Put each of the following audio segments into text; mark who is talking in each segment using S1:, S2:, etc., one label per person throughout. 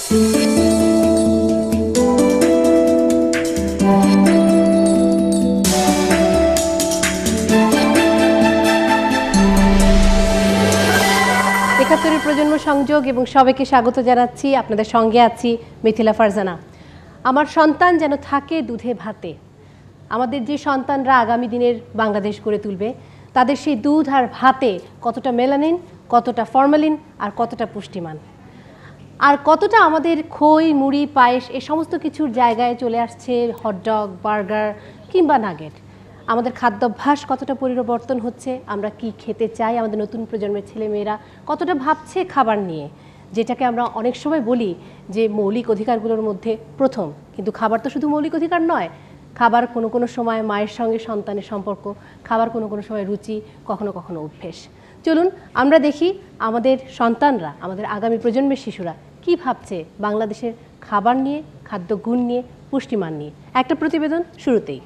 S1: একাত্তরের প্রজন্ম সংযোগ এবং সবাইকে স্বাগত জানাচ্ছি। আপনাদের সঙ্গে আছি মিথিলা ফারজানা। আমার সন্তান যেন থাকে দুধে ভাতে। আমাদের যে সন্তানরা আগামী দিনের বাংলাদেশ গড়ে তুলবে, তাদের সেই দুধ আর ভাতে কতটা মেলানিন, কতটা ফরমালিন আর কতটা পুষ্টিমান, আর কতটা আমাদের খই, মুড়ি, পায়েস এ সমস্ত কিছুর জায়গায় চলে আসছে হটডগ, বার্গার কিংবা নাগেট। আমাদের খাদ্যাভ্যাস কতটা পরিবর্তন হচ্ছে, আমরা কি খেতে চাই, আমাদের নতুন প্রজন্মের ছেলেমেয়েরা কতটা ভাবছে খাবার নিয়ে, যেটাকে আমরা অনেক সময় বলি যে মৌলিক অধিকারগুলোর মধ্যে প্রথম। কিন্তু খাবার তো শুধু মৌলিক অধিকার নয়। খাবার কোনো কোনো সময় মায়ের সঙ্গে সন্তানের সম্পর্ক, খাবার কোনো কোনো সময় রুচি, কখনো কখনো অভ্যেস। চলুন আমরা দেখি আমাদের সন্তানরা, আমাদের আগামী প্রজন্মের শিশুরা কি ভাবছে বাংলাদেশের খাবার নিয়ে, খাদ্য গুণ নিয়ে, পুষ্টিমান নিয়ে। একটা প্রতিবেদন শুরুতেই।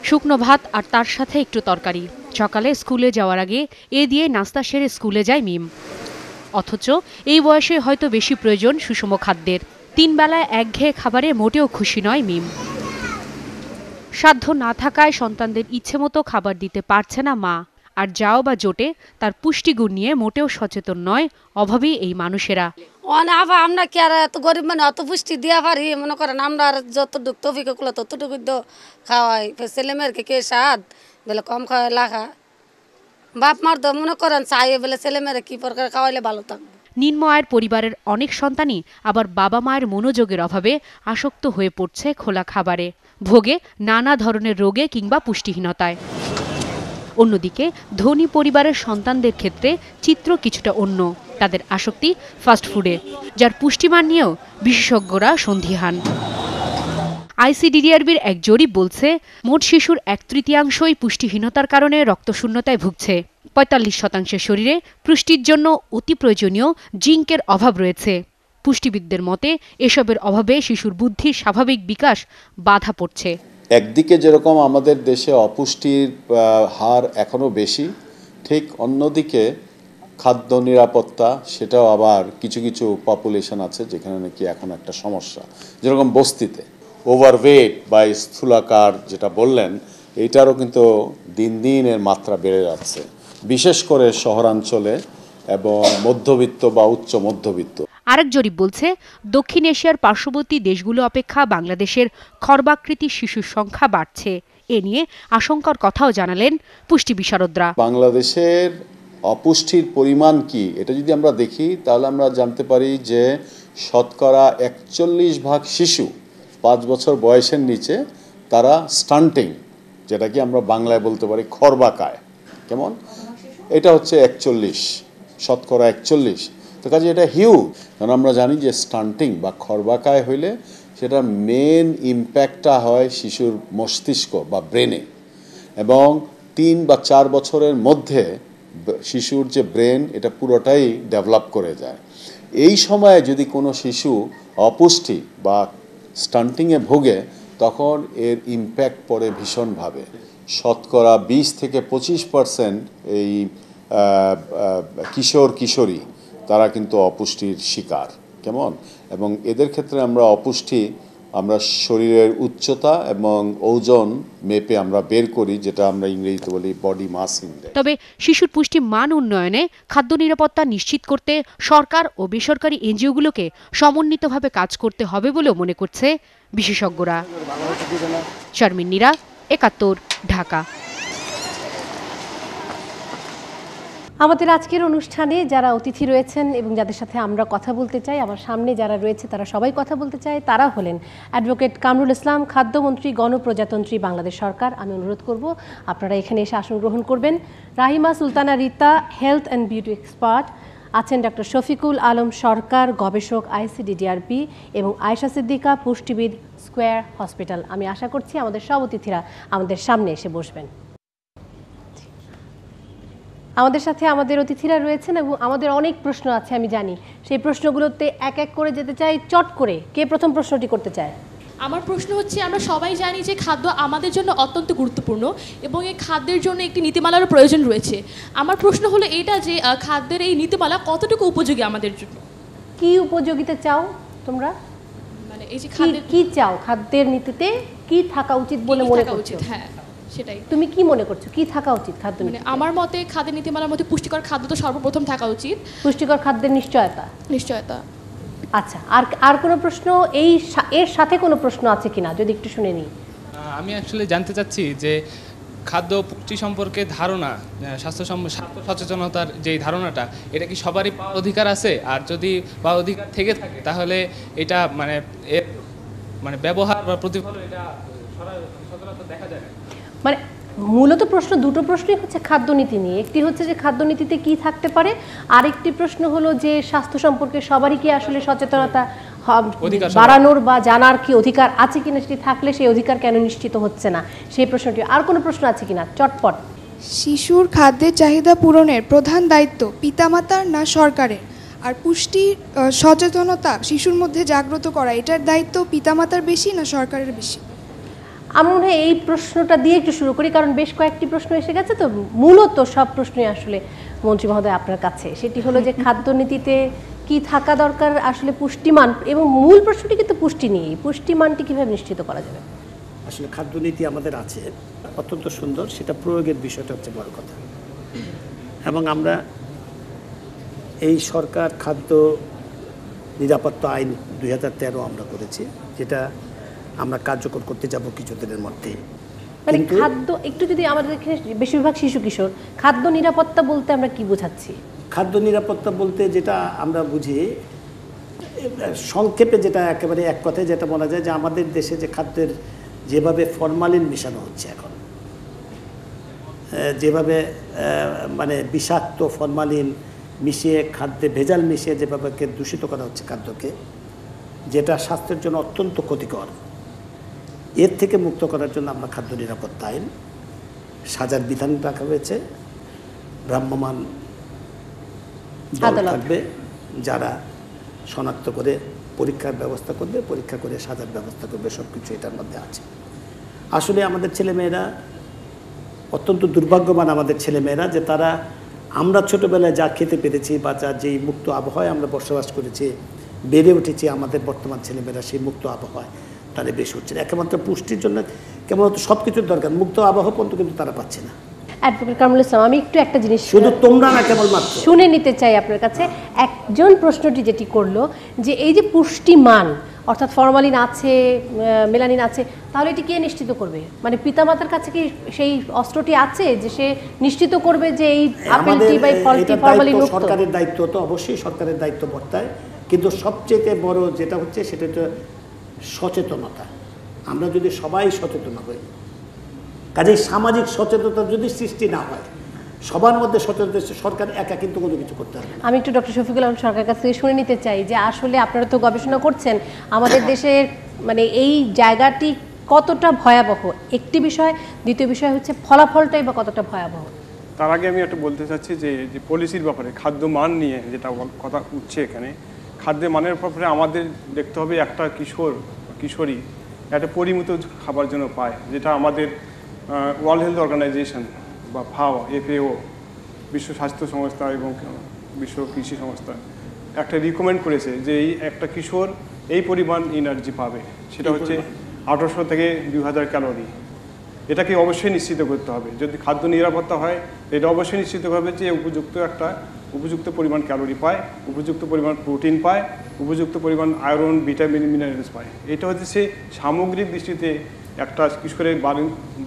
S2: শুকনো ভাত আর তার সাথে একটু তরকারি। সকালে স্কুলে যাওয়ার আগে এ দিয়ে নাস্তা সেরে স্কুলে যায় মিম। অথচ এই বয়সে হয়তো বেশি প্রয়োজন সুষম খাদ্যের। 3 বেলায় একঘেয়ে খাবারে মোটেও খুশি নয় মিম। সাধ্য না থাকায় সন্তানদের ইচ্ছেমতো খাবার দিতে পারছে না মা। আর যাও বা জোটে, তার পুষ্টিগুণ নিয়ে মোটেও সচেতন নয় অভাবী এই মানুষেরা।
S3: আমরা কি আর এত গরিব মানে অত পুষ্টি দিয়া পারি? মনে করেন আমরা আর যতটুকু তফিক গুলো ততটুকু খাওয়াই। ছেলে মেয়েরকে কে স্বাদ বেলে কম খাওয়াই লাখা বাপ মার তো মনে করেন চাই বলে ছেলে মেয়েরা কি প্রকার খাওয়াইলে ভালো থাকবে।
S2: নিম্ন আয়ের পরিবারের অনেক সন্তানই আবার বাবা মায়ের মনোযোগের অভাবে আসক্ত হয়ে পড়ছে খোলা খাবারে, ভোগে নানা ধরনের রোগে কিংবা পুষ্টিহীনতায়। অন্যদিকে ধনী পরিবারের সন্তানদের ক্ষেত্রে চিত্র কিছুটা অন্য। তাদের আসক্তি ফাস্টফুডে, যার পুষ্টিমান নিয়েও বিশেষজ্ঞরা সন্দিহান। আইসিডিডিআরবির এক জরিপ বলছে, মোট শিশুর 1/3 পুষ্টিহীনতার কারণে রক্তশূন্যতায় ভুগছে। 45% শরীরে পুষ্টির জন্য অতি প্রয়োজনীয় জিঙ্কের অভাব রয়েছে। পুষ্টিবিদদের মতে এসবের অভাবে শিশুর বুদ্ধির স্বাভাবিক বিকাশ বাধা পড়ছে।
S4: একদিকে যেরকম আমাদের দেশে অপুষ্টির হার এখনো বেশি, ঠিক অন্যদিকে খাদ্য নিরাপত্তা সেটাও আবার কিছু কিছু পপুলেশন আছে যেখানে নাকি এখন একটা সমস্যা। যেরকম বস্তিতে ওভারওয়েট বা স্থূলাকার যেটা বললেন, এইটারও কিন্তু দিন দিন এর মাত্রা বেড়ে যাচ্ছে, বিশেষ করে শহরাঞ্চলে এবং মধ্যবিত্ত বা উচ্চ মধ্যবিত্ত।
S2: আরেক জরিপ বলছে, দক্ষিণ এশিয়ার পার্শ্ববর্তী দেশগুলো অপেক্ষা বাংলাদেশের খর্বাকৃতি শিশুর সংখ্যা বাড়ছে। এ নিয়ে আশঙ্কার কথাও জানালেন পুষ্টি বিশারদরা।
S4: বাংলাদেশের অপুষ্টির পরিমাণ কি এটা যদি আমরা দেখি, তাহলে আমরা জানতে পারি যে শতকরা 41% শিশু 5 বছর বয়সের নিচে তারা স্টান্টিং, যেটা কি আমরা বাংলায় বলতে পারি খর্বাকায়। কেমন? এটা হচ্ছে শতকরা 41। তো কাজে এটা হিউজ। কারণ আমরা জানি যে স্টান্টিং বা খর্বাকায় হইলে সেটার মেন ইম্প্যাক্টটা হয় শিশুর মস্তিষ্ক বা ব্রেনে, এবং 3 বা 4 বছরের মধ্যে শিশুর যে ব্রেন এটা পুরোটাই ডেভেলপ করে যায়। এই সময়ে যদি কোনো শিশু অপুষ্টি বা স্টান্টিংয়ে ভোগে, তখন এর ইম্প্যাক্ট পড়ে ভীষণভাবে। শতকরা 20 থেকে 25% এই কিশোর কিশোরী তারা কিন্তু অপুষ্টির শিকার। কেমন? এবং এদের ক্ষেত্রে আমরা শরীরের উচ্চতা এবং ওজন মেপে আমরা বের করি, যেটা আমরা ইংরেজিতে বলি বডি মাস ইনডেক্স।
S2: তবে শিশুর পুষ্টি মান উন্নয়নে খাদ্য নিরাপত্তা নিশ্চিত করতে সরকার ও বেসরকারি এনজিওগুলোকে সমন্বিতভাবে কাজ করতে হবে বলেও মনে করছে বিশেষজ্ঞরা। শারমিন নীরা, ৭১, ঢাকা।
S1: আমাদের আজকের অনুষ্ঠানে যারা অতিথি রয়েছেন এবং যাদের সাথে আমরা কথা বলতে চাই, আমার সামনে যারা রয়েছে তারা সবাই কথা বলতে চায়, তারা হলেন অ্যাডভোকেট কামরুল ইসলাম, খাদ্যমন্ত্রী, গণপ্রজাতন্ত্রী বাংলাদেশ সরকার। আমি অনুরোধ করব আপনারা এখানে এসে আসন গ্রহণ করবেন। Rahima Sultana Rita, health and beauty expert আছেন। ডক্টর শফিকুল আলম সরকার, গবেষক, আইসিডিডিআরবি, এবং আয়েশা সিদ্দিকা, পুষ্টিবিদ, স্কয়ার হসপিটাল। আমি আশা করছি আমাদের সব অতিথিরা আমাদের সামনে এসে বসবেন। আমাদের সাথে আমাদের অতিথিরা রয়েছেন এবং আমাদের অনেক প্রশ্ন আছে আমি জানি। সেই প্রশ্নগুলোতে এক এক করে যেতে চাই চট করে। কে প্রথম প্রশ্নটি করতে চায়?
S5: আমার প্রশ্ন হচ্ছে, আমরা সবাই জানি যে খাদ্য আমাদের জন্য অত্যন্ত গুরুত্বপূর্ণ এবং এই খাদ্যের জন্য একটি নীতিমালারও প্রয়োজন রয়েছে। আমার প্রশ্ন হলো এটা যে খাদ্যের এই নীতিমালা কতটুকু উপযোগী আমাদের জন্য?
S1: কি উপযোগিতা চাও তোমরা?
S5: মানে এই যে খাদ্যের
S1: কি চাও, খাদ্যের নীতিতে কি থাকা উচিত বলে মনে করছো?
S5: হ্যাঁ, সেটাই।
S1: তুমি কি মনে করছো কি থাকা উচিত খাদ্য
S5: মানে আমার মতে খাদ্য নীতিমালার মধ্যে পুষ্টিকর খাদ্য তো সর্বপ্রথম থাকা উচিত।
S1: পুষ্টিকর খাদ্যের
S5: নিশ্চয়তা।
S1: আচ্ছা, আর কোনো প্রশ্ন এর সাথে কোনো প্রশ্ন আছে কিনা যদি একটু শুনে নিই।
S6: আমি আসলে জানতে চাচ্ছি যে খাদ্য পুষ্টি সম্পর্কে ধারণা, স্বাস্থ্য সচেতনতার যেই ধারণাটা, এটা কি সবারই পাওয়ার অধিকার আছে? আর যদি পাওয়ার অধিকার থেকে থাকে তাহলে এটা মানে ব্যবহার বা প্রতিফলন এটা সচরাচর দেখা যায় না।
S1: মানে মূলত প্রশ্ন দুটো প্রশ্নই হচ্ছে খাদ্যনীতি নিয়ে। একটি হচ্ছে যে খাদ্যনীতিতে কি থাকতে পারে, আরেকটি প্রশ্ন হলো যে স্বাস্থ্য সম্পর্কে সবারই কি আসলে সচেতনতা বাড়ানোর বা জানার কি অধিকার আছে কিনা, সেটি থাকলে সেই অধিকার কেন নিশ্চিত হচ্ছে না, সেই প্রশ্নটি। আর কোনো প্রশ্ন আছে কিনা চটপট?
S7: শিশুর খাদ্যের চাহিদা পূরণের প্রধান দায়িত্ব পিতামাতার না সরকারের? আর পুষ্টি সচেতনতা শিশুর মধ্যে জাগ্রত করা, এটার দায়িত্ব পিতামাতার বেশি না সরকারের বেশি?
S1: আমি মনে হয় এই প্রশ্নটা দিয়ে একটু শুরু করি, কারণ বেশ কয়েকটি প্রশ্ন এসে গেছে, তো মূলত সব প্রশ্নই আসলে মন্ত্রী মহোদয় আপনার কাছে। সেটি হলো যে খাদ্যনীতিতে কি থাকা দরকার, আসলে পুষ্টিমান, এবং মূল প্রশ্নটি কিন্তু পুষ্টি নিয়েই। পুষ্টিমানটি কীভাবে নিশ্চিত করা যাবে?
S8: আসলে খাদ্যনীতি আমাদের আছে, অত্যন্ত সুন্দর, সেটা প্রয়োগের বিষয়টা হচ্ছে বড় কথা। এবং আমরা এই সরকার খাদ্য নিরাপত্তা আইন 2013 আমরা করেছি, যেটা আমরা কার্যকর করতে যাব কিছুদিনের মধ্যে।
S1: মানে খাদ্য একটু যদি আমাদের এখানে বেশিরভাগ শিশু কিশোর, খাদ্য নিরাপত্তা বলতে আমরা কি বোঝাচ্ছি?
S8: খাদ্য নিরাপত্তা বলতে যেটা আমরা বুঝি, সংক্ষেপে যেটা একেবারে এক কথায় যেটা বলা যায়, যে আমাদের দেশে যে খাদ্যের যেভাবে ফরমালিন মেশানো হচ্ছে এখন, যেভাবে মানে বিষাক্ত ফরমালিন মিশিয়ে খাদ্যে ভেজাল মিশিয়ে যেভাবে দূষিত করা হচ্ছে খাদ্যকে, যেটা স্বাস্থ্যের জন্য অত্যন্ত ক্ষতিকর, এর থেকে মুক্ত করার জন্য আমরা খাদ্য নিরাপত্তা আইন সাজার বিধান রাখা হয়েছে। ভ্রাম্যমাণ দল থাকবে যারা শনাক্ত করে পরীক্ষার ব্যবস্থা করবে, পরীক্ষা করে সাজার ব্যবস্থা করবে, সব কিছু এটার মধ্যে আছে। আসলে আমাদের ছেলেমেয়েরা অত্যন্ত দুর্ভাগ্যবান, আমাদের ছেলেমেয়েরা, যে তারা আমরা ছোটোবেলায় যা খেতে পেরেছি বা যা যেই মুক্ত আবহাওয়ায় আমরা বসবাস করেছি, বেড়ে উঠেছি, আমাদের বর্তমান ছেলেমেয়েরা সেই মুক্ত আবহাওয়ায় তারা বেশি হচ্ছে না। একমাত্র পুষ্টির জন্য কেমন সব কিছুর দরকার, মুক্ত আবহাওয়া পর্যন্ত কিন্তু তারা পাচ্ছে না।
S1: অ্যাডভোকেট কামরুল ইসলাম, আমি একটু একটা জিনিস
S8: শুধু তোমরা না কেবলমাত্র
S1: শুনে নিতে চাই আপনার কাছে। একজন প্রশ্নটি যেটি করলো যে এই যে পুষ্টিমান, অর্থাৎ ফরমালিন আছে, মেলানিন আছে, তাহলে এটি কে নিশ্চিত করবে? মানে পিতামাতার কাছে কি সেই অস্ত্রটি আছে যে সে নিশ্চিত করবে যে এই আপেলটি বা ফলটি ফরমালিন মুক্ত?
S8: সরকারের দায়িত্ব তো অবশ্যই সরকারের দায়িত্ব বর্তায়, কিন্তু সবচেয়ে বড় যেটা হচ্ছে সেটা হচ্ছে সচেতনতা। আমরা যদি সবাই সচেতন হই, কাজেই সামাজিক সচেতনতা যদি সৃষ্টি না হয়, সবার মধ্যে সচেতন, সরকার একা কিন্তু কোনো কিছু করতে হবে না।
S1: আমি একটু ডক্টর শফিকুল আলম সরকারের কাছ থেকে শুনে নিতে চাই যে আসলে আপনারা তো গবেষণা করছেন, আমাদের দেশের মানে এই জায়গাটি কতটা ভয়াবহ একটি বিষয়, দ্বিতীয় বিষয় হচ্ছে ফলাফলটাই বা কতটা ভয়াবহ।
S9: তার আগে আমি একটা বলতে চাচ্ছি যে পলিসির ব্যাপারে খাদ্য মান নিয়ে যেটা কথা উঠছে এখানে, খাদ্যের মানের ব্যাপারে আমাদের দেখতে হবে একটা কিশোরী একটা পরিমিত খাবার জন্য পায়, যেটা আমাদের ওয়ার্ল্ড হেলথ অর্গানাইজেশন বা FAO, বিশ্ব স্বাস্থ্য সংস্থা এবং বিশ্ব কৃষি সংস্থা একটা রিকমেন্ড করেছে যে এই একটা কিশোর এই পরিমাণ এনার্জি পাবে, সেটা হচ্ছে 1800 থেকে 2000 ক্যালোরি। এটাকে অবশ্যই নিশ্চিত করতে হবে। যদি খাদ্য নিরাপত্তা হয়, এটা অবশ্যই নিশ্চিত হবে যে উপযুক্ত পরিমাণ ক্যালোরি পায়, উপযুক্ত পরিমাণ প্রোটিন পায়, উপযুক্ত পরিমাণ আয়রন, ভিটামিন, মিনারেলস পায়। এটা হচ্ছে সামগ্রিক দৃষ্টিতে একটা কিশোরের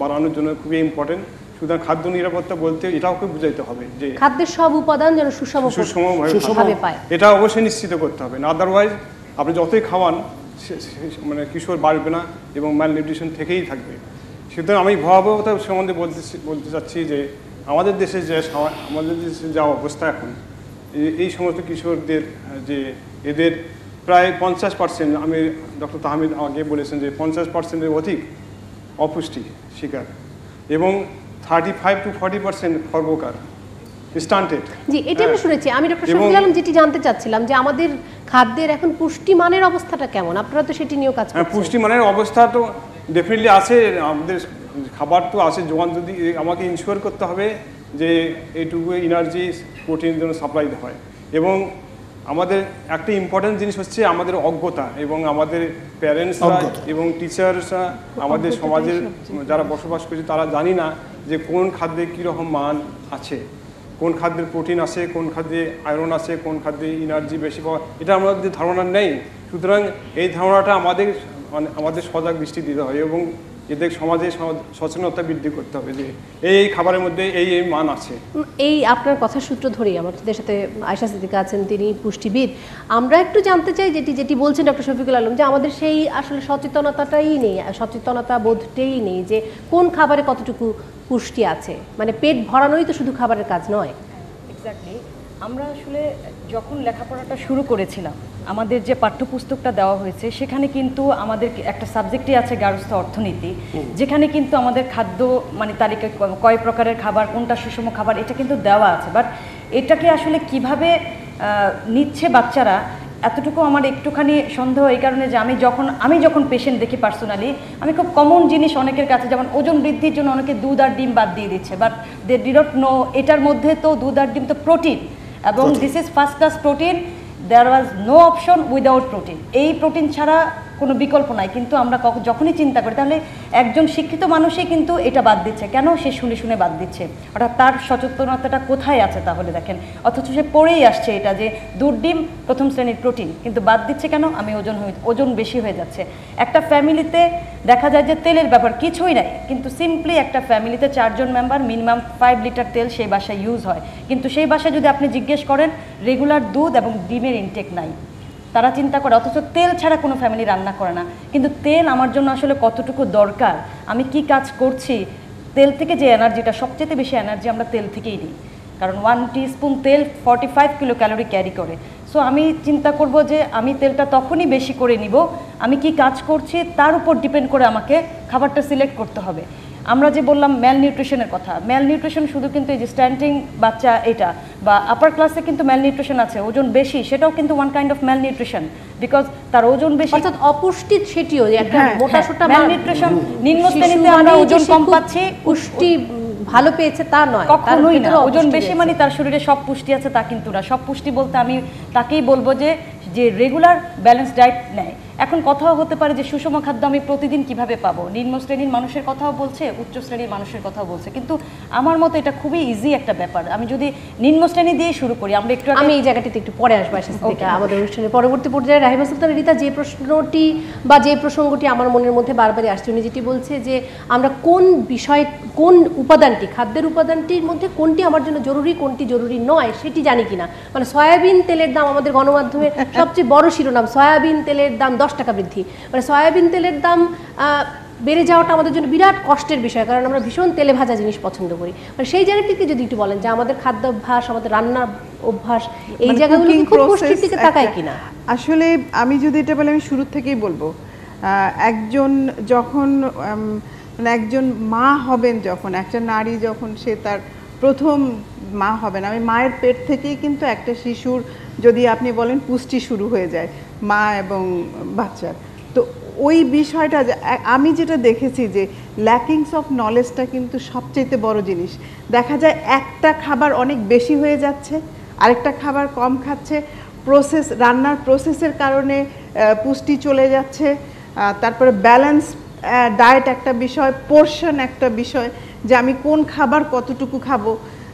S9: বাড়ানোর জন্য খুবই ইম্পর্টেন্ট। সুতরাং খাদ্য নিরাপত্তা বলতে এটাও খুব বুঝাইতে হবে যে
S1: খাদ্যের সব উপাদান যেন সুষমভাবে পায়,
S9: এটা অবশ্যই নিশ্চিত করতে হবে। না আদারওয়াইজ আপনি যতই খাওয়ান মানে কিশোর বাড়বে না এবং ম্যালনিউট্রিশন থেকেই থাকবে। সুতরাং আমি ভয়াবহতা সম্বন্ধে বলতে চাচ্ছি যে আমাদের দেশে যা অবস্থা এখন, এই সমস্ত কিশোরদের যে এদের প্রায় 50%, আমি ডক্টর তাহমিদ আগে বলেছেন যে 50%-এর অধিক অপুষ্টি শিকার এবং 35 to 40% খর্বকার। স্টান্টেড।
S1: জি, এটা আমি শুনেছি। আমি ডক্টর শফিকুল আলম যেটি জানতে চাচ্ছিলাম যে আমাদের খাদ্যের এখন পুষ্টিমানের অবস্থাটা কেমন? আপনারা তো সেটি নিয়েও কাজ করছেন।
S9: পুষ্টিমানের অবস্থা তো ডেফিনেটলি আছে, আমাদের খাবার তো আছে, যখন যদি আমাকে ইনশিওর করতে হবে যে এইটুকু এনার্জি প্রোটিন যেন সাপ্লাই হয়। এবং আমাদের একটা ইম্পর্টেন্ট জিনিস হচ্ছে আমাদের অজ্ঞতা, এবং আমাদের প্যারেন্টসরা এবং টিচার্সরা আমাদের সমাজের যারা বসবাস করছে তারা জানি না যে কোন খাদ্যে কীরকম মান আছে, কোন খাদ্যের প্রোটিন আছে, কোন খাদ্যে আয়রন আছে, কোন খাদ্যে এনার্জি বেশি পাওয়া, এটা আমাদের ধারণা নেই। সুতরাং এই ধারণাটা আমাদের সজাগ দৃষ্টি দিতে হয় এবং এদের সমাজে সচেতনতা বৃদ্ধি করতে হবে যে এই খাবারের মধ্যে এই মান আছে।
S1: এই আপনার কথা সূত্র ধরেই আমাদের সাথে আয়েশা সিদ্দিকা আছেন, তিনি পুষ্টিবিদ। আমরা একটু জানতে চাই যেটি বলছেন ডক্টর শফিকুল আলম, যে আমাদের সেই আসলে সচেতনতাটাই নেই, সচেতনতা বোধটাই নেই যে কোন খাবারে কতটুকু পুষ্টি আছে। মানে পেট ভরানোই তো শুধু খাবারের কাজ নয়।
S10: এক্স্যাক্টলি। আমরা আসলে যখন লেখাপড়াটা শুরু করেছিলাম, আমাদের যে পাঠ্যপুস্তকটা দেওয়া হয়েছে সেখানে কিন্তু আমাদের একটা সাবজেক্টই আছে গার্হস্থ্য অর্থনীতি, যেখানে কিন্তু আমাদের খাদ্য মানে তালিকায় কয় প্রকারের খাবার, কোনটা সুষম খাবার, এটা কিন্তু দেওয়া আছে। বাট এটাকে আসলে কিভাবে নিচ্ছে বাচ্চারা, এতটুকু আমার একটুখানি সন্দেহ, এই কারণে যে আমি যখন পেশেন্ট দেখি পার্সোনালি, আমি খুব কমন জিনিস অনেকের কাছে, যেমন ওজন বৃদ্ধির জন্য অনেকে দুধ আর ডিম বাদ দিয়ে দিচ্ছে, but they did not know এটার মধ্যে তো দুধ আর ডিম তো প্রোটিন, এবং this is first class protein, there was no option without protein. এই প্রোটিন ছাড়া কোনো বিকল্প নাই। কিন্তু আমরা যখনই চিন্তা করি তাহলে একজন শিক্ষিত মানুষই কিন্তু এটা বাদ দিচ্ছে, কেন সে শুনে শুনে বাদ দিচ্ছে, অর্থাৎ তার সচেতনতাটা কোথায় আছে তাহলে দেখেন। অথচ সে পড়েই আসছে এটা যে দুধ ডিম প্রথম শ্রেণীর প্রোটিন, কিন্তু বাদ দিচ্ছে কেন, আমি ওজন বেশি হয়ে যাচ্ছে। একটা ফ্যামিলিতে দেখা যায় যে তেলের ব্যাপার কিছুই নাই, কিন্তু সিম্পলি একটা ফ্যামিলিতে 4 জন মেম্বার, মিনিমাম 5 লিটার তেল সেই বাসায় ইউজ হয়, কিন্তু সেই বাসায় যদি আপনি জিজ্ঞেস করেন রেগুলার দুধ এবং ডিমের ইনটেক নাই। তারা চিন্তা করে, অথচ তেল ছাড়া কোনো ফ্যামিলি রান্না করে না। কিন্তু তেল আমার জন্য আসলে কতটুকু দরকার, আমি কি কাজ করছি, তেল থেকে যে এনার্জিটা, সবচেয়ে বেশি এনার্জি আমরা তেল থেকেই নিই, কারণ 1 টিস্পুন তেল 45 কিলো ক্যালোরি ক্যারি করে। সো আমি চিন্তা করব যে আমি তেলটা তখনই বেশি করে নিব, আমি কি কাজ করছি তার উপর ডিপেন্ড করে আমাকে খাবারটা সিলেক্ট করতে হবে। আমরা যে বললাম ম্যাল নিউট্রিশনের কথা, ম্যাল নিউট্রিশন শুধু কিন্তু এই যে স্ট্যান্ডিং বাচ্চা এটা, বা আপার ক্লাসে কিন্তু ম্যাল নিউট্রিশন আছে, ওজন বেশি, সেটাও কিন্তু one kind of malnutrition, because তার ওজন বেশি,
S1: অর্থাৎ অপুষ্টি, সেটিও একটা মোটা সোটা
S10: ম্যাল নিউট্রিশন। নিম্ন শ্রেণীতে আমরা ওজন কম পাচ্ছি,
S1: পুষ্টি ভালো পেয়েছে তা নয়,
S10: কখনোই না। ওজন বেশি মানে তার শরীরে সব পুষ্টি আছে তা কিন্তু না। সব পুষ্টি বলতে আমি তাকেই বলবো যে রেগুলার ব্যালেন্স ডায়েট নেয়। এখন কথাও হতে পারে যে সুষম খাদ্য আমি প্রতিদিন কিভাবে পাবো, নিম্ন শ্রেণীর মানুষের কথাও বলছে, উচ্চ শ্রেণীর মানুষের কথাও বলছে, কিন্তু আমার মতে এটা খুবই ইজি একটা ব্যাপার। আমি যদি নিম্ন শ্রেণী দিয়ে শুরু করি, আমরা আমি
S1: এই জায়গাটিতে একটু পরে আসবো আমাদের অনুষ্ঠানের পরবর্তী পর্যায়ে। রাহিমা সুলতানা রিতা, যে প্রশ্নটি বা যে প্রসঙ্গটি আমার মনের মধ্যে বারবারই আসছে, উনি যেটি বলছে যে আমরা কোন বিষয়, কোন উপাদানটি, খাদ্যের উপাদানটির মধ্যে কোনটি আমার জন্য জরুরি, কোনটি জরুরি নয় সেটি জানি কিনা। মানে সয়াবিন তেলের দাম আমাদের গণমাধ্যমে সবচেয়ে বড় শিরোনাম, সয়াবিন তেলের দাম 10 টাকা বৃদ্ধি। মানে সয়াবিন তেলের দাম বেড়ে যাওয়াটা আমাদের জন্য বিরাট কষ্টের বিষয়, কারণ আমরা ভীষণ তেলে ভাজা জিনিস পছন্দ করি। মানে সেই জায়গাটিকে যদি একটু বলেন যে আমাদের খাদ্যাভ্যাস, আমাদের রান্নার অভ্যাস, এই জায়গাগুলো কি খুব পুষ্টির দিকে তাকায় কিনা।
S11: আসলে আমি যদি এটা বলে, আমি শুরু থেকেই বলবো, একজন যখন মানে একজন মা হবেন, যখন একটা নারী যখন সে তার প্রথম মা হবেন, আমি মায়ের পেট থেকেই কিন্তু একটা শিশুর, যদি আপনি বলেন পুষ্টি শুরু হয়ে যায় মা এবং বাচ্চার। তো ওই বিষয়টা আমি যেটা দেখেছি যে ল্যাকিংস অফ নলেজটা কিন্তু সবচেয়ে বড় জিনিস। দেখা যায় একটা খাবার অনেক বেশি হয়ে যাচ্ছে, আরেকটা খাবার কম খাচ্ছে, রান্নার প্রসেসের কারণে পুষ্টি চলে যাচ্ছে। তারপরে ব্যালেন্স ডায়েট একটা বিষয়, পোর্শন একটা বিষয়, যে আমি কোন খাবার কতটুকু খাবো।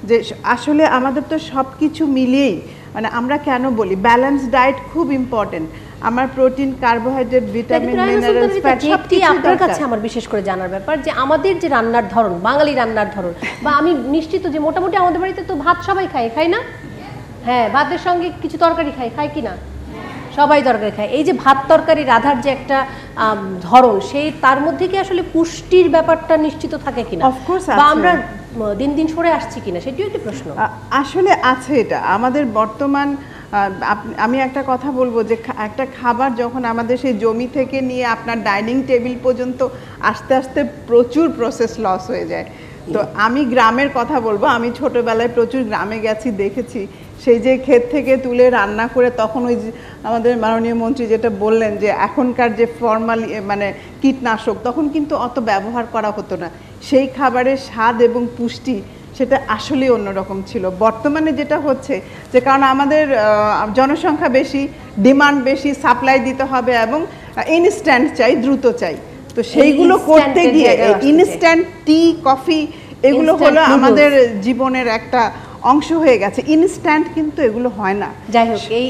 S11: যে আসলে আমাদের তো সব কিছু মিলিয়েই, মানে আমরা কেন বলি ব্যালেন্স ডায়েট খুব ইম্পর্টেন্ট। আমার protein, carbohydrate, vitamin, minerals, fat সবটি
S1: আপনার কাছে আমার বিশেষ করে জানার ব্যাপার যে আমাদের যে রান্নার ধরন, বাঙালি রান্নার ধরন, বা আমি নিশ্চিত যে মোটামুটি আমাদের বাড়িতে তো ভাত সবাই খাই না? হ্যাঁ, ভাতের সঙ্গে কিছু তরকারি খাই কি না? সবাই তরকারি খায়। এই যে ভাত তরকারি রাধার যে একটা ধরন, সেই তার মধ্যে কি আসলে পুষ্টির ব্যাপারটা নিশ্চিত থাকে কিনা, বা আমরা দিন দিন সরে আসছি কিনা, সেটিও একটি প্রশ্ন।
S11: আসলে আছে এটা আমাদের বর্তমান। আমি একটা কথা বলবো যে একটা খাবার যখন আমাদের সেই জমি থেকে নিয়ে আপনার ডাইনিং টেবিল পর্যন্ত আস্তে আস্তে প্রচুর প্রসেস লস হয়ে যায়। তো আমি গ্রামের কথা বলবো, আমি ছোটবেলায় প্রচুর গ্রামে গেছি, দেখেছি সেই যে ক্ষেত থেকে তুলে রান্না করে, তখন ওই যে আমাদের মাননীয় মন্ত্রী যেটা বললেন যে এখনকার যে মানে কীটনাশক তখন কিন্তু অত ব্যবহার করা হতো না, সেই খাবারের স্বাদ এবং পুষ্টি সেটা আসলেই অন্যরকম ছিল। বর্তমানে যেটা হচ্ছে যে কারণ আমাদের জনসংখ্যা বেশি, ডিমান্ড বেশি, সাপ্লাই দিতে হবে এবং ইনস্ট্যান্ট চাই, দ্রুত চাই, তো সেইগুলো করতে গিয়ে ইনস্ট্যান্ট টি, কফি এগুলো হলো আমাদের জীবনের একটা অংশ হয়ে গেছে। ইনস্ট্যান্ট কিন্তু এগুলো হয় না।
S1: যাই হোক, এই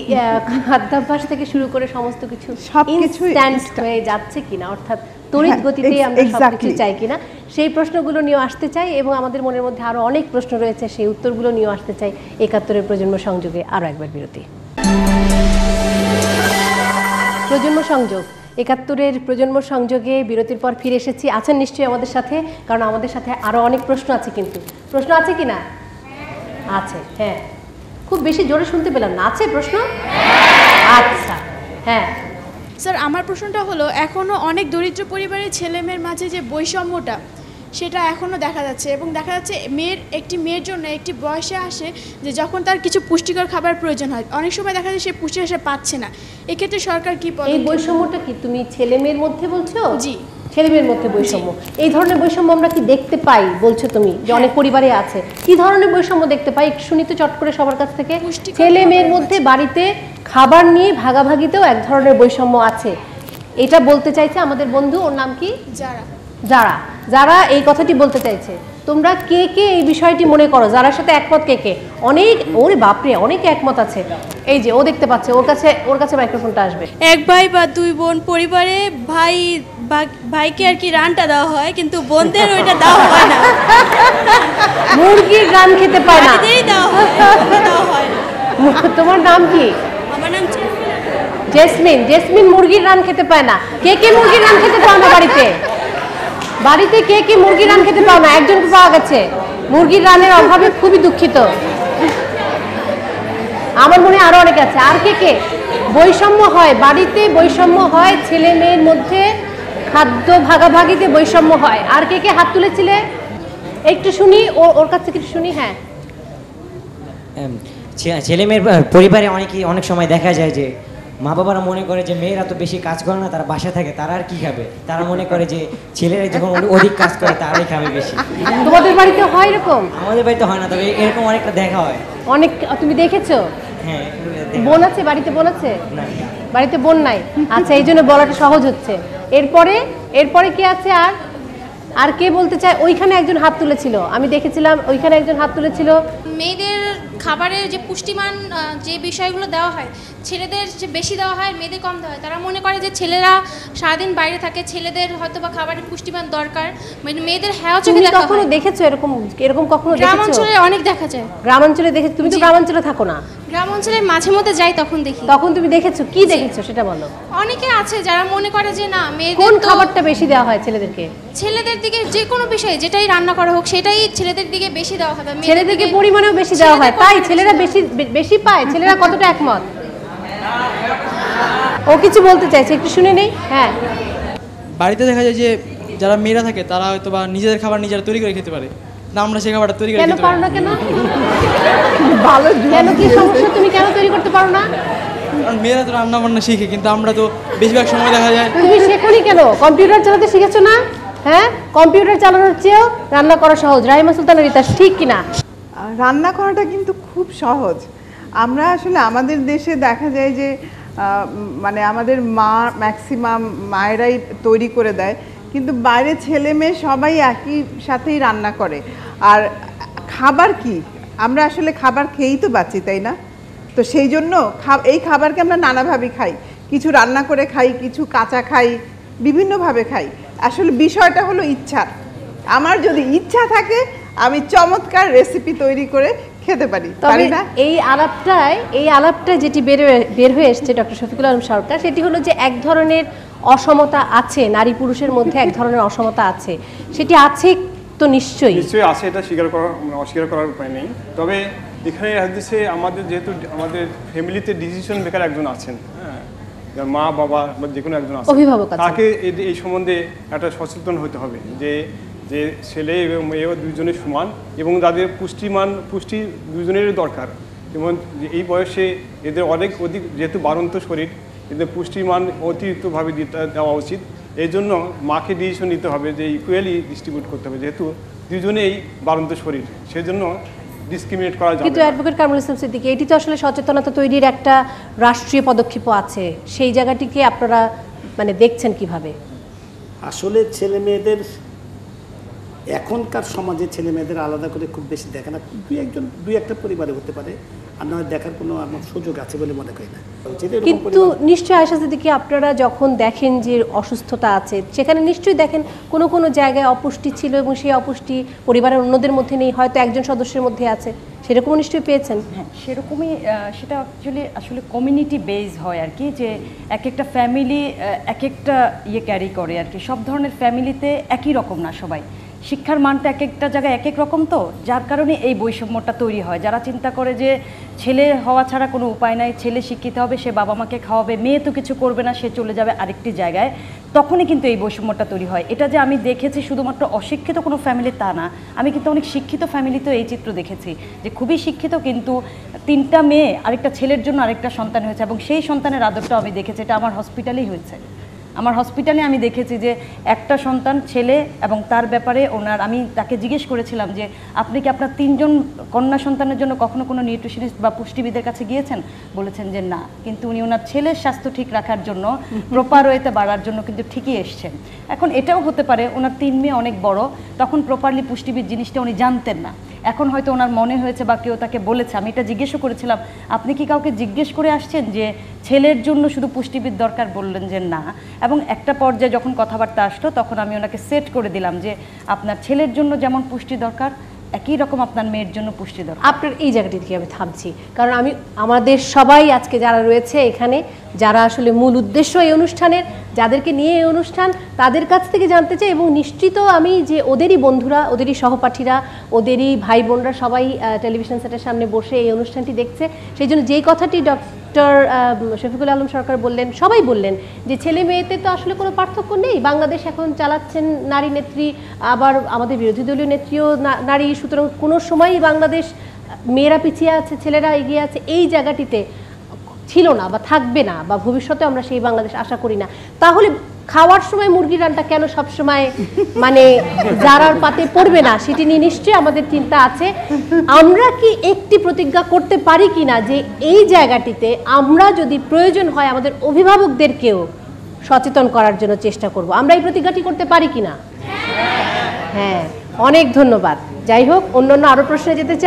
S1: খাদ্যাভ্যাস থেকে শুরু করে সমস্ত কিছু
S11: সবকিছু
S1: ইনস্ট্যান্ট হয়ে যাচ্ছে কিনা, অর্থাৎ তড়িৎ গতিতে আমরা সবকিছু চাই কিনা, সেই প্রশ্নগুলো নিয়ে আসতে চাই এবং আমাদের মনের মধ্যে আরো অনেক প্রশ্ন রয়েছে, সেই উত্তরগুলো নিয়ে আসতে চাই ৭১-এর প্রজন্ম সংযোগে। আরো একবার বিরতি। প্রজন্ম সংযোগ ৭১-এর প্রজন্ম সংযোগে বিরতির পর ফিরে এসেছি। আছেন নিশ্চয়ই আমাদের সাথে, কারণ আমাদের সাথে আরো অনেক প্রশ্ন আছে। কিন্তু প্রশ্ন আছে কিনা? আছে, হ্যাঁ। খুব বেশি জোরে শুনতে পেলাম না। আছে প্রশ্ন? আচ্ছা, হ্যাঁ
S12: স্যার, আমার প্রশ্নটা হলো, এখনও অনেক দরিদ্র পরিবারের ছেলেমেয়ের মাঝে যে বৈষম্যটা সেটা এখনও দেখা যাচ্ছে, এবং দেখা যাচ্ছে একটি মেয়ের জন্য একটি বয়সে আসে যে যখন তার কিছু পুষ্টিকর খাবার প্রয়োজন হয়, অনেক সময় দেখা যায় সে পুষ্টিকর সে পাচ্ছে না। এক্ষেত্রে সরকার কি পদক্ষেপ?
S1: এই বৈষম্যটা কি তুমি ছেলে মেয়ের মধ্যে বলছো?
S12: জি,
S1: ছেলে মেয়ের মধ্যে বৈষম্য। এই ধরনের বৈষম্য আমরা কি দেখতে পাই বলছো তুমি, যে অনেক পরিবারে আছে? কি ধরনের বৈষম্য দেখতে পাই একটু শুনি তো চট করে সবার কাছ থেকে। ছেলে মেয়ের মধ্যে বাড়িতে খাবার নিয়ে ভাগাভাগিতেও এক ধরনের বৈষম্য আছে, এটা বলতে চাইছে আমাদের বন্ধু। ওর নাম কি? যারা এই কথাটি বলতে চাইছে। তোমরা কে কে এই বিষয়টি মনে করো? যারার সাথে একমত কে কে? অনেক, ওরে বাপরে, অনেক একমত আছে। এই যে ও দেখতে পাচ্ছে, ওর কাছে মাইক্রোফোনটা আসবে।
S12: এক ভাই বা দুই বোন পরিবারে ভাইকে আর কি রানটা দেওয়া হয়, কিন্তু বোনদের ওইটা দেওয়া হয় না।
S1: মুরগির রান খেতে পায় না,
S12: দেওয়া হয় না।
S1: তোমার নাম কি?
S12: আমার নাম
S1: জেসমিন। জেসমিন মুরগির রান খেতে পায় না। কে কে মুরগির রান খেতে পাও না বাড়িতে? বাড়িতে কে কে মুরগির রান খেতে পাও না? একজনকে পাওয়া গেছে। মুরগির রানের অভাবে খুবই দুঃখিত। আমার মনে আরো অনেক আছে। আর কে কে? বৈষম্য হয় বাড়িতে, বৈষম্য হয় ছেলে মেয়ের মধ্যে, খাদ্য ভাগাভাগিতে বৈষম্য হয়। আর কে কে হাত তুলেছিলে একটু শুনি, ওর কাছ থেকে একটু শুনি। হ্যাঁ,
S13: ছেলে মেয়ের পরিবারে অনেক সময় দেখা যায় যে মা বাবারা মনে করে যে মেয়েরা তো বেশি কাজ করে না, তারা বাসা থাকে, তারা আর কি খাবে? তারা মনে করে যে ছেলেরা যখন অধিক কাজ করে তারাই খাবে বেশি।
S1: তোমাদের বাড়িতে হয় এরকম?
S13: আমাদের বাড়িতে হয় না, তবে এরকম অনেকটা দেখা হয়।
S1: অনেক। তুমি দেখেছো?
S13: হ্যাঁ।
S1: বোন আছে বাড়িতে? বোন আছে বাড়িতে? বোন নাই। আচ্ছা, এই জন্য বলাটা সহজ হচ্ছে। এরপরে কি আছে? আর কে বলতে চায়? ওইখানে একজন হাত তুলেছিল, আমি দেখেছিলাম, ওইখানে একজন হাত তুলেছিল।
S14: মেয়েদের খাবারের যে পুষ্টিমান যে বিষয়গুলো দেওয়া হয়, ছেলেদের যে বেশি দেওয়া হয়, মেয়েদের কম দেওয়া হয়। তারা মনে করে যে ছেলেরা সারাদিন বাইরে থাকে, ছেলেদের হয়তো বা খাবারের পুষ্টিমান দরকার, মানে মেয়েদের হ্যাঁ চোখে দেখা হয়।
S1: কখনো দেখেছো এরকম কখনো দেখেছো?
S14: গ্রামাঞ্চলে অনেক দেখা যায়।
S1: গ্রামাঞ্চলে দেখে? তুমি তো গ্রামাঞ্চলে থাকো না।
S14: গ্রামাঞ্চলে মাঝে মধ্যে যাই, তখন দেখি।
S1: তখন তুমি দেখেছো? কি দেখেছো সেটা বলো।
S14: অনেকে আছে যারা মনে করে যে না, মেয়েদের
S1: কোন খাবারটা বেশি দেওয়া হয় ছেলেদেরকে?
S14: ছেলেদের দিকে যে কোনো বিষয় যেটাই রান্না করা হোক সেটাই ছেলেদের দিকে বেশি দেওয়া হবে।
S1: ছেলেদেরকে পরিমাণেও বেশি দেওয়া হয়, তাই ছেলেরা বেশি পায়। ছেলেরা কতটা একমত? ও কিছু বলতে চাইছে, একটু শুনে নেই। হ্যাঁ,
S15: বাড়িতে দেখা যায় যে যারা মেয়েরা থাকে তারা হয়তো বা নিজেদের খাবার নিজেরা তৈরি করে খেতে পারে না, আমরা সেই খাবারটা তৈরি করে খেতে পারি না।
S1: কেন? ভালো, কেন? কি সমস্যা? তুমি কেন তৈরি করতে পারো না?
S15: কারণ মেয়েরা তো রান্না বান্না শিখে, কিন্তু আমরা তো বেশিরভাগ সময় দেখা যায়।
S1: তুমি শেখোনি কেন? কম্পিউটার চালাতে শিখেছো না? হ্যাঁ, কম্পিউটার চালানোর চেয়েও রান্না করা সহজ। রাহিমা সুলতানের ইতিহাস, ঠিক কিনা?
S11: রান্না করাটা কিন্তু খুব সহজ। আমরা আসলে আমাদের দেশে দেখা যায় যে মানে আমাদের ম্যাক্সিমাম মায়েরাই তৈরি করে দেয়, কিন্তু বাইরে ছেলে মেয়ে সবাই একই সাথেই রান্না করে। আর খাবার কি, আমরা আসলে খাবার খেয়েই তো বাঁচি, তাই না? তো সেই জন্য এই খাবারকে আমরা নানাভাবে খাই, কিছু রান্না করে খাই, কিছু কাঁচা খাই, বিভিন্নভাবে খাই। আসলে বিষয়টা হলো ইচ্ছার। আমার যদি ইচ্ছা থাকে আমি চমৎকার রেসিপি তৈরি করে খেতে পারি।
S1: তবে এই আলাপটা যেটি বের হয়ে এসছে ডক্টর শফিকুল আলম সরকার, সেটি হলো যে এক ধরনের অসমতা আছে, নারী পুরুষের মধ্যে এক ধরনের অসমতা আছে। সেটি আছে তো নিশ্চয়ই
S9: আছে, এটা অস্বীকার করার উপায় নেই। তবে এখানে হাদিসে যেহেতু আমাদের ফ্যামিলিতে ডিসিশন মেকার একজন আছেন, হ্যাঁ, মা বাবা বা যে কোনো একজন আছেন,
S1: অভিভাবক,
S9: তাকে এই সম্বন্ধে একটা সচেতন হতে হবে যে যে ছেলে এবং মেয়েও দুজনে সমান এবং তাদের পুষ্টি দুজনেরই দরকার। যেমন এই বয়সে এদের অধিক যেহেতু বাড়ন্ত শরীর, এদের পুষ্টিমান অতিরিক্তভাবে দেওয়া উচিত। এই জন্য মাকে ডিসিশন নিতে হবে যে ইকুয়ালি ডিস্ট্রিবিউট করতে হবে, যেহেতু দুজনেই বাড়ন্ত শরীর, সেই জন্য ডিসক্রিমিনেট করা যাবে।
S1: কিন্তু অ্যাডভোকেট কামরুল ইসলাম সিদ্দিকী, এটি তো আসলে সচেতনতা তৈরির একটা রাষ্ট্রীয় পদক্ষেপও আছে, সেই জায়গাটিকে আপনারা মানে দেখছেন কিভাবে?
S8: আসলে ছেলে মেয়েদের এখনকার সমাজে ছেলে মেয়েদের আলাদা করে খুব বেশি দেখে না, দুই একটা পরিবারে হতে পারে, আর নয় দেখার কোনো আমার সুযোগ আছে বলে মনে করি না।
S1: কিন্তু নিশ্চয়ই আয়েশা সিদ্দিকী, আপনারা যখন দেখেন যে অসুস্থতা আছে, সেখানে নিশ্চয়ই দেখেন কোনো কোনো জায়গায় অপুষ্টি ছিল এবং সেই অপুষ্টি পরিবারের অন্যদের মধ্যে নেই, হয়তো একজন সদস্যের মধ্যে আছে, সেরকমও নিশ্চয়ই পেয়েছেন।
S10: হ্যাঁ, সেরকমই। সেটা অ্যাকচুয়ালি আসলে কমিউনিটি বেস হয় আর কি, যে এক একটা ফ্যামিলি এক একটা ক্যারি করে আর কি। সব ধরনের ফ্যামিলিতে একই রকম না সবাই, শিক্ষার মানটা এক একটা জায়গায় এক এক রকম, তো যার কারণে এই বৈষম্যটা তৈরি হয়। যারা চিন্তা করে যে ছেলে হওয়া ছাড়া কোনো উপায় নাই, ছেলে শিক্ষিত হবে, সে বাবা মাকে খাওয়াবে, মেয়ে তো কিছু করবে না, সে চলে যাবে আরেকটি জায়গায়, তখনই কিন্তু এই বৈষম্যটা তৈরি হয়। এটা যে আমি দেখেছি শুধুমাত্র অশিক্ষিত কোনো ফ্যামিলি তা না, আমি কিন্তু অনেক শিক্ষিত ফ্যামিলিতেও এই চিত্র দেখেছি, যে খুবই শিক্ষিত কিন্তু 3টা মেয়ে আরেকটা ছেলের জন্য আরেকটা সন্তান হয়েছে, এবং সেই সন্তানের আদরটাও আমি দেখেছি। এটা আমার হসপিটালেই হয়েছে। আমার হসপিটালে আমি দেখেছি যে একটা সন্তান ছেলে, এবং তার ব্যাপারে আমি তাকে জিজ্ঞেস করেছিলাম যে আপনি কি আপনার 3জন কন্যা সন্তানের জন্য কখনো কোনো নিউট্রিশনিস্ট বা পুষ্টিবিদের কাছে গিয়েছেন? বলেছেন যে না, কিন্তু উনি ওনার ছেলের স্বাস্থ্য ঠিক রাখার জন্য, প্রপার ওয়েতে বাড়ার জন্য কিন্তু ঠিকই এসছেন। এখন এটাও হতে পারে ওনার 3 মেয়ে অনেক বড়, তখন প্রপারলি পুষ্টিবিদ জিনিসটা উনি জানতেন না, এখন হয়তো ওনার মনে হয়েছে বা কেউ তাকে বলেছে। আমি এটা জিজ্ঞেসও করেছিলাম, আপনি কি কাউকে জিজ্ঞেস করে আসছেন যে ছেলের জন্য শুধু পুষ্টিবিদ দরকার? বললেন যে না। এবং একটা পর্যায়ে যখন কথাবার্তা আসলো, তখন আমি ওনাকে সেট করে দিলাম যে আপনার ছেলের জন্য যেমন পুষ্টি দরকার, একই রকম আপনার মেয়ের জন্য পুষ্টি দরকার।
S1: আপনার এই জায়গাটি থেকে আমি থামছি, কারণ আমাদের সবাই আজকে যারা রয়েছে এখানে, যারা আসলে মূল উদ্দেশ্য এই অনুষ্ঠানের, যাদেরকে নিয়ে এই অনুষ্ঠান, তাদের কাছ থেকে জানতে চাই, এবং নিশ্চিত আমি যে ওদেরই বন্ধুরা, ওদেরই সহপাঠীরা, ওদেরই ভাই বোনরা সবাই টেলিভিশন সেটের সামনে বসে এই অনুষ্ঠানটি দেখছে, সেই জন্য যেই কথাটি ডক্টর শফিকুল আলম সরকার বললেন, সবাই বললেন যে ছেলে মেয়েতে তো আসলে কোনো পার্থক্য নেই, বাংলাদেশ এখন চালাচ্ছেন নারী নেত্রী, আবার আমাদের বিরোধী দলীয় নেত্রীও নারী, সুতরাং কোনো সময়ই বাংলাদেশ মেয়েরা পিছিয়ে আছে, ছেলেরা এগিয়ে আছে, এই জায়গাটিতে ছিল না বা থাকবে না, বা ভবিষ্যতে আমরা সেই বাংলাদেশ আশা করি না। তাহলে খাওয়ার সময় মুরগির রানটা কেন সবসময় মানে যারার পাতে পড়বে না, সেটি নিয়ে নিশ্চয়ই আমাদের চিন্তা আছে। আমরা কি একটি প্রতিজ্ঞা করতে পারি কিনা যে এই জায়গাটিতে আমরা যদি প্রয়োজন হয় আমাদের অভিভাবকদেরকেও সচেতন করার জন্য চেষ্টা করব? আমরা এই প্রতিজ্ঞাটি করতে পারি কিনা? হ্যাঁ, অনেক ধন্যবাদ। যাই হোক, অন্যান্য আরো প্রশ্নে যেতে চাই।